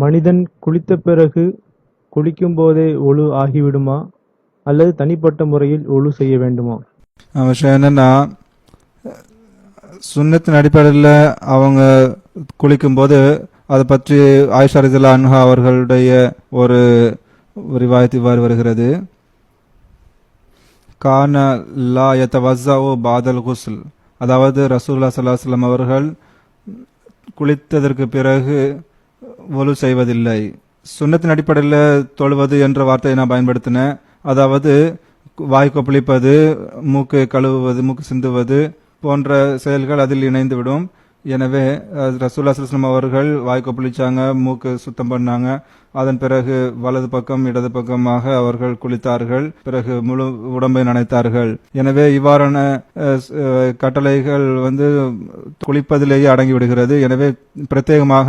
மனிதன் குளித்த பிறகு குளிக்கும் போதே ஒழு ஆகிவிடுமா அல்லது தனிப்பட்ட முறையில் ஒழு செய்ய வேண்டுமா? விஷயம் என்னன்னா, சுன்னத்தின் அடிப்படையில் அவங்க குளிக்கும்போது அதை பற்றி ஆயிஷா ரலியல்லாஹு அன்ஹா அவர்களுடைய ஒரு ரிவாயத் இவ்வாறு வருகிறது. கான லா யதவஸ்ஸஉ பாதல் குஸ்ல், அதாவது ரசூலுல்லாஹி ஸல்லல்லாஹு அலைஹி வஸல்லம் அவர்கள் குளித்ததற்கு பிறகு ஒலு செய்வதில்லை. சுன்னத்தின் அடிப்படையில் தொழுவது என்ற வார்த்தையை நான் பயன்படுத்தினேன். அதாவது வாய் கொப்பளிப்பது, மூக்கு கழுவுவது, மூக்கு சிந்துவது போன்ற செயல்கள் அதில் இணைந்துவிடும். எனவே ரசூலுல்லாஹி ஸல்லல்லாஹு அலைஹி வஸல்லம் அவர்கள் வாய் கொப்பளிச்சாங்க, மூக்கு சுத்தம் பண்ணாங்க. அதன் பிறகு வலது பக்கம் இடது பக்கமாக அவர்கள் குளித்தார்கள். பிறகு முழு உடம்பை நனைத்தார்கள். எனவே இவ்வாறான கட்டளைகள் குளிப்பதிலேயே அடங்கிவிடுகிறது. எனவே பிரத்யேகமாக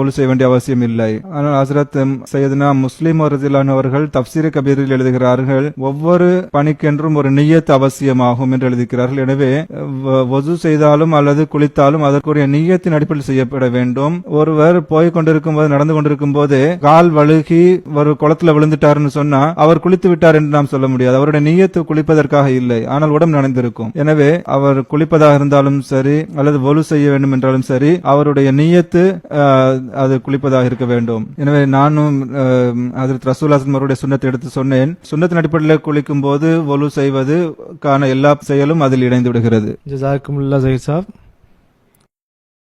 ஒலு செய்ய வேண்டிய அவசியம் இல்லை. ஆனால் ஹஸ்ரத் சையதுனா முஸ்லிம் ரலியல்லாஹு அவர்கள் தஃப்சீர் கபீரில் எழுதுகிறார்கள், ஒவ்வொரு பணிக்கென்றும் ஒரு நிய்யத் அவசியமாகும் என்று எழுதுகிறார்கள். எனவே வஜு செய்தாலும் அல்லது குளித்தாலும் அதற்குரிய நிய்யத்தின் அடிப்படையில் செய்யப்பட வேண்டும். ஒருவர் போய் கொண்டிருக்கும் போது, நடந்து கொண்டிருக்கும் போது கால் வழுகி ஒரு குளத்துல விழுந்துட்டாருன்னு சொன்னா அவர் குளித்து விட்டார் என்று நாம் சொல்ல முடியாது. அவருடைய நிய்யத்து குளிப்பதற்காக இல்லை, ஆனால் உடம்பு நனைந்திருக்கும். எனவே அவர் குளிப்பதாக இருந்தாலும் சரி அல்லது ஒலு செய்ய வேண்டும் என்றாலும் சரி, அவருடைய நிய்யத்து அது குளிப்பதாக இருக்க வேண்டும். எனவே நானும் ஹஜ்ரத் ரசூலுல்லாஹி அவருடைய சுன்னத்தை எடுத்து சொன்னேன். சுன்னத்தின் அடிப்படையில் குளிக்கும் போது ஒலு செய்வதுக்கான எல்லா செயலும் அதில் இணைந்து விடுகிறது. ஜஸாக்குமுல்லாஹ் ஸஹீஹ் சாப்.